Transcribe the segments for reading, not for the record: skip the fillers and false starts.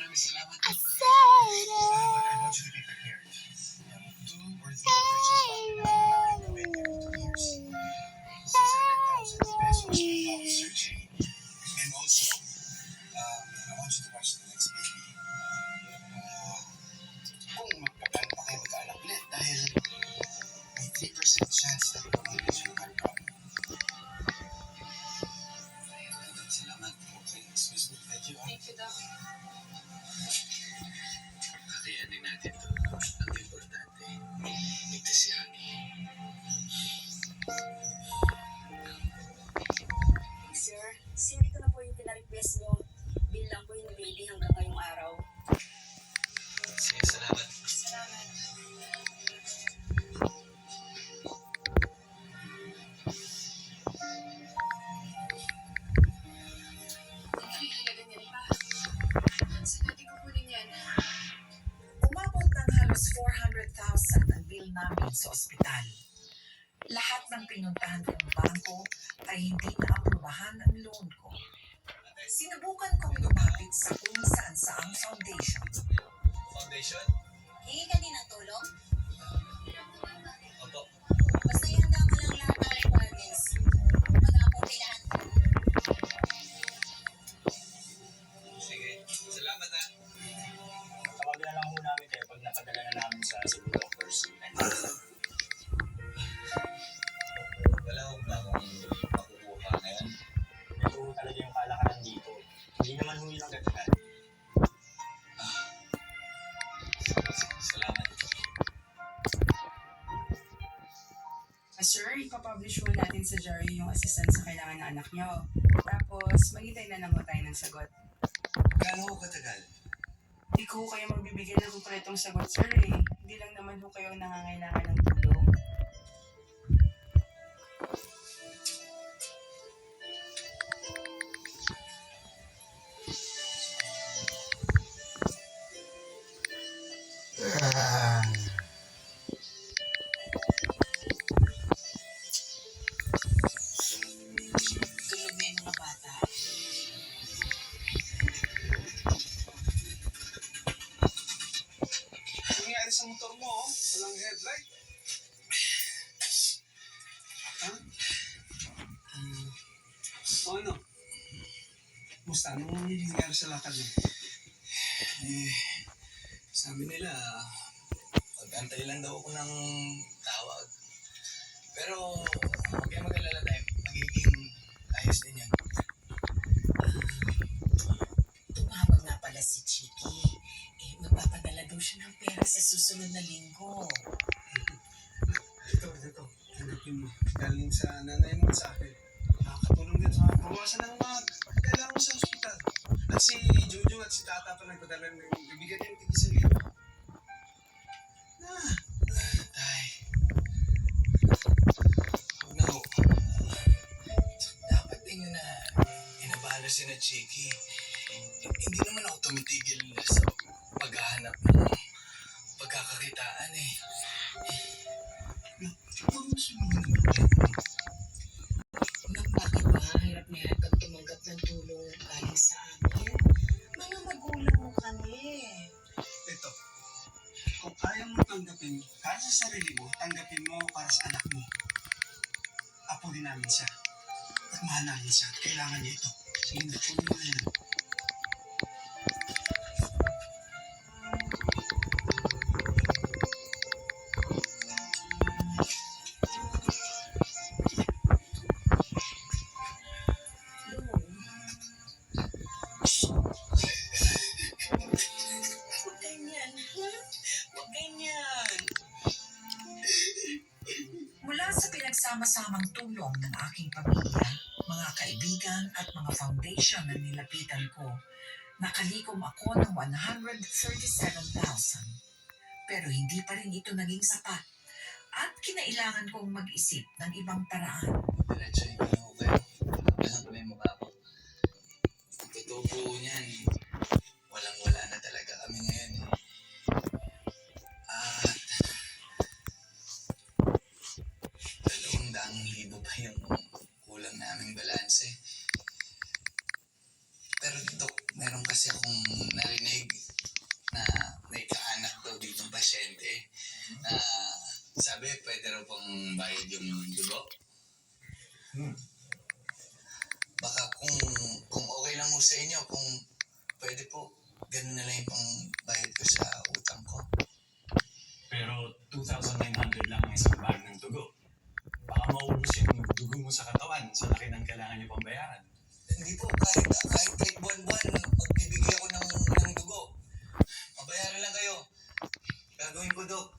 maraming salamat. I said But I want you to be prepared. 2 or 3 operations back na gawin every 2 years. 600,000 pesos for bone surgery. And also, I want you to watch the next baby. Kung magkakaroon pa kayo mag-anak ulit dahil may 3% chance na mag-release yung heart problem. Salamat. Okay, excuse me. Thank you. Thank you, Doc. Kakayanin natin to. Ang importante, ligtas si Honey. Sir, sinito na po yung pina-request nyo. Bill lang po yung baby hanggang ngayong araw. Sige, salamat. Salamat. Ay, halaga niyan pa. Saan natin kukunin yan? Umabot ng halos 400,000 ang bill namin sa ospital. Lahat ng pinuntahan kong bangko ay hindi naaprubahan ang loan ko. Sinubukan kong lumapit sa kung saan-saang foundation. Foundation? Hingi ka din ng tulong? Opo. Basta ihanda mo lang lahat ng requirements. Mag-aapuntilahan ko. Sige. Salamat ha. Tawagan na lang ho namin kayo pag napadala na namin sa civil doctors. Wala akong plakong makukuha ngayon. Ito ho talaga yung kalakaran dito. Hindi naman ho yun ang gagagal. Salamat. Sir, ipapublish mo natin sa diary yung assistant sa kailangan ng anak niyo. Tapos, maghintay na lang ho tayo ng sagot. Gaano ko katagal? Hindi ko ho kayo magbibigay ng konkretong sagot, sir eh. Hindi lang naman ho kayo nangangailangan ng tulong. Tulog na yung mga bata. Ano nangyari sa motor mo, oh? Walang headlight. Ha? O ano? Musta? Ano nangyari sa lakad mo? Sabi nila, mag-antay lang daw ako ng tawag. Pero, huwag kayo mag-alala tayo. Magiging ayos din yan. Tumawag nga pala si Chiki. Magpapadala daw siya ng pera sa susunod na linggo. Ito. Tanggapin mo. Galing sa nanay mo at sa akin. Nakakatulong din sa bawasan ng mga kailangan mo sa ospital. At si Jojo at si Tata pa nagpadala ng bibigyan din ng tig-1,000. Tay. Huwag na ho. Dapat din yun na inabala si na Chiki. Hindi naman ako tumitigil sa paghahanap ng pagkakakitaan eh. Huwag mo sumunod naman. Bakit ba? Hirap na hirap kang tumanggap ng tulong galing sa amin. Mga magulang mo kami. Ito, kung ayaw mo tanggapin para sa sarili mo, tanggapin mo para sa anak mo. Apo din namin siya. At mahal namin siya. Kailangan niya ito. Sige na, kunin mo na yan. Huwag ganyan, ha? Huwag ganyan. Mula sa pinagsama-samang tulong ng aking pamilya, mga kaibigan at mga foundation na nilapitan ko, nakalikom ako ng 137,000. Pero hindi pa rin ito naging sapat at kinailangan kong mag-isip ng ibang paraan. Diretso yung ano ko kayo. Alam ko na yung mukha ko. Ang totoo po niyan, walang-wala na talaga kami ngayon eh. At 200,000 pa yung kulang naming balanse. Pero Dok, meron kasi kasi akong narinig na may kaanak daw ditong pasyente. Sabi, pwede raw pang bayad yung dugo. Baka kung okay lang mo sa inyo, kung pwede po, ganun na lang yung pang bayad ko sa utang ko. Pero 2,900 lang ang isang bag ng dugo. Baka maubos yung dugo mo sa katawan sa laki ng kailangan niyo pang bayaran. Hindi po, kahit buwan-buwan, magbibigay ako ng dugo. Mabayaran lang kayo. Gagawin ko, Dok.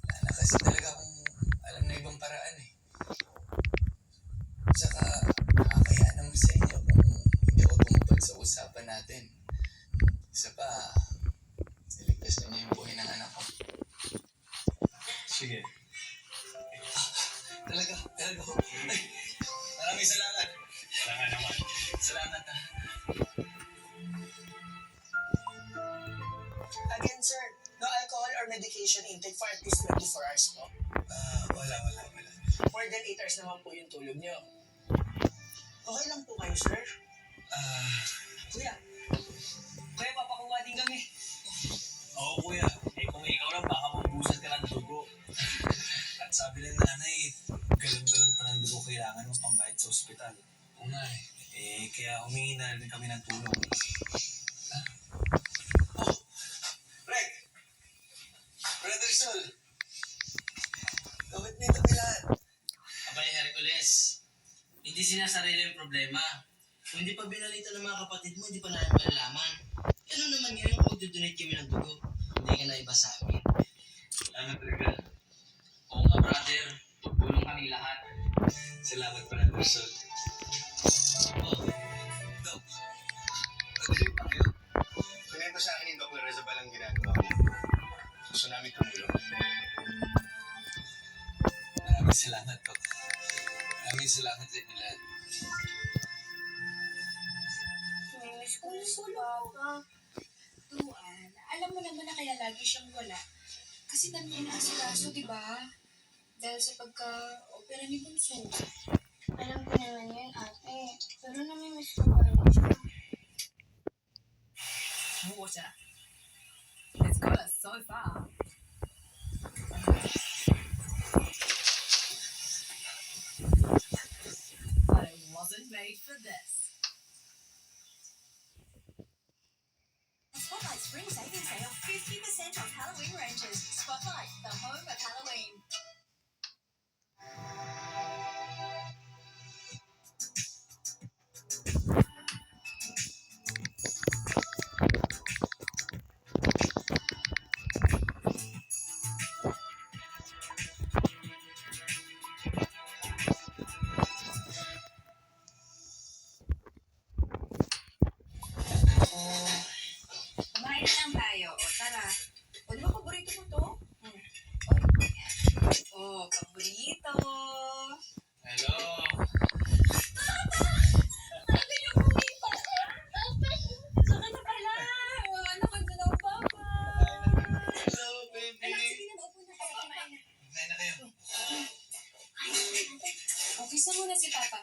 Wala na kasi talaga akong alam na ibang paraan eh. Saka, nakakaya naman sa inyo kung hindi ako tumupad sa usapan natin. Isa pa, niligtas na niyo yung buhay ng anak ko. Sige. Talaga po. Ay, maraming salamat. Wala nga naman. Salamat ah. Again, sir, no alcohol or medication intake for at least 24 hours po. Wala. More than 8 hours naman po yung tulog nyo. Okay lang po kayo, sir? Kuya, papakuha din kami. Oo, kuya. Kung ikaw lang, baka mabusan ka ng dugo. At sabi ng nanay, galon-galon pa ng dugo kailangan ng pambayad sa ospital. Oo nga eh. Kaya humingi na rin kami ng tulong. Rek! Brother Sol! Bakit may tabilan? Abay, Hercules, hindi sinasarili yung problema. Kung hindi pa binalita ng mga kapatid mo, hindi pa namin malalaman. Ano naman ngayon kung mag-donate kami ng dugo? Hindi ka na iba sa amin. Salamat, Regal. Oo nga, brother. Tutulong kami lahat. Salamat, Brother Sol. Oh, Dok. Patuloy pa kayo. Kunento sa akin ni Dr. Rezabal ang ginagawa ko. Gusto namin tumulong. Maraming salamat, Dok. Maraming salamat sa inyo lahat. Tuan, alam mo naman na kaya lagi siyang wala. Kasi dami niya inaasikaso, di ba? Dahil sa pagka-opera ni Bunso. Alam ko naman yun, ate. Pero namimiss ko pa rin siya. Water. It's got us so far. But it wasn't made for this. Spotlight Spring Savings Sale, 50% off Halloween ranges. Spotlight, the home of Halloween. Kumain na lang tayo. O, tara. O, di ba paborito mo to? Paborito. Hello! Saka na pala. Anak ko na papa. Hello, baby! Anak, sige na, maupo na kayo. Kumain na. Kain na kayo. Okay, sa muna si papa.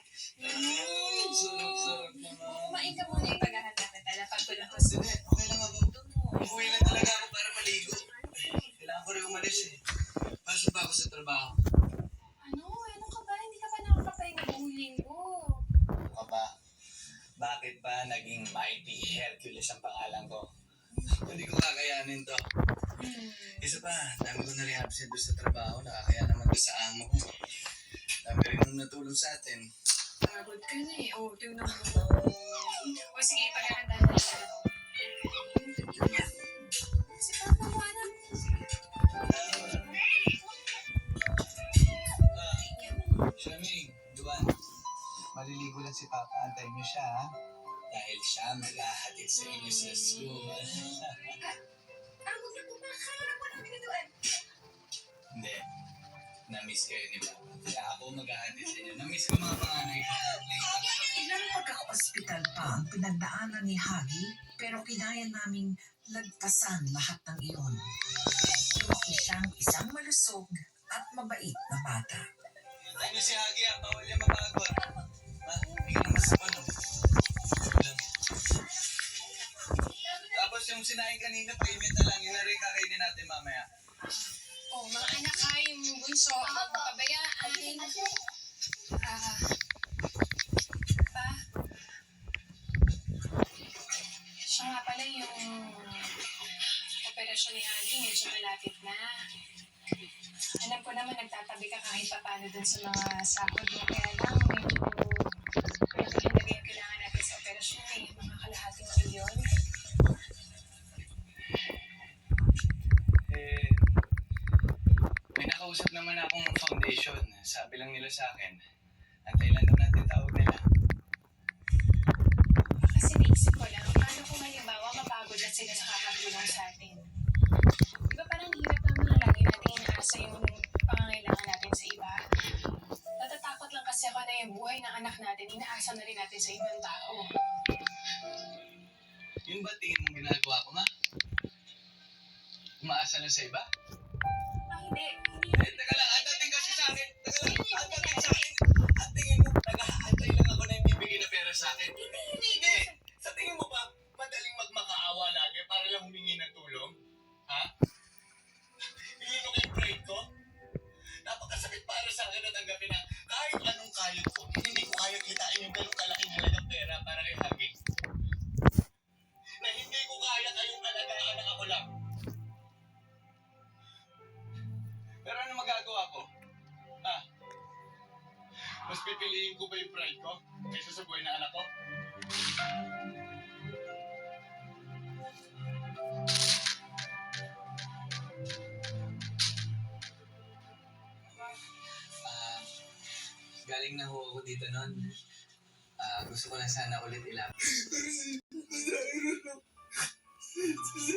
Sarap naman. Kumain ka muna yung paghahanda kita. Lapag ko lang. Sige, okay lang ako. Uwi lang talaga ako para maligo. Kailangan ko rin umalis eh. Pasok pa ako sa trabaho. Ano ka ba? Hindi ka pa nakakapahinga buong linggo. Ano ba? Bakit ba naging Mighty Hercules ang pangalan ko? Hindi ko kakayanin to. Isa pa, dami ko na rin absent doon sa trabaho. Nakakaya naman doon sa amo ko. Dami rin nung natulong sa atin. Pagod ka na eh. O, tingnan mo. O, sige, paghahanda na tayo. Si papa mo, anak. Shaming, Duan, maliligo lang si Papa. Antayin niyo siya, ha? Dahil siya maghahatid sa inyo sa school. Huwag na kumakaya mo namin na doon. Hindi. Na-miss kayo ni Papa. Kaya ako maghahatid sa inyo. Na-miss ko mga panganay ko. Ilang pagka-ospital pa ang pinagdaanan ni Hagi, pero kinaya naming lagpasan lahat ng iyon. Lumaki siyang isang malusog at mabait na bata. Antayin niyo si Hagi, ha? Bawal niya mapagod. Ha? Hindi ka naman sa pano. Lang. yung sinain kanina, painit na lang. Yun na rin kakainin natin mamaya. Oh, mga anak ha, yung bunso, pabayaan. Ah, pa, siya nga pala yung operasyon ni Hagi, medyo malapit na. Alam ko naman nagtatabi ka kahit paano dun sa mga sahod mo. Kaya lang, medyo hinaga yung kailangan natin sa operasyon eh. Mga kalahating milyon. Eh, may nakausap naman akong foundation. Sabi lang nila sa akin, antay lang daw natin tawag nila. Kasi naisip ko lang, paano kung halimbawa mapagod na sila sa kakatulong sa atin? Di ba parang hirap naman na lagi natin inaasa yung pangangailangan natin sa iba? Natatakot lang kasi ako na yung buhay ng anak natin, inaasa na rin natin sa ibang tao. Yun ba tingin mong ginagawa ko, ma? Umaasa lang sa iba? Ah, hindi. Eh, teka lang, ang dating kasi sa akin. Teka lang, ang dating sa akin. Ang tingin mo, nag-aantay lang ako na yung bibigyan na pera sa akin. Hindi! Sa tingin mo ba, madaling magmakaawa lagi para lang humingi ng tulong? Ha? Ilunok yung pride ko? Napakasakit para sa akin na tanggapin na kahit anong kayod ko, hindi ko kaya kitain yung ganong kalaking halagang pera para kay Hagi. Na hindi ko kaya kayong alagaan ng ako lang. Pero ano magagawa ko? Ha? Mas pipiliin ko ba yung pride ko kaysa sa buhay ng anak ko? Galing na ho ako dito nun. Gusto ko lang sana ulit ilapit.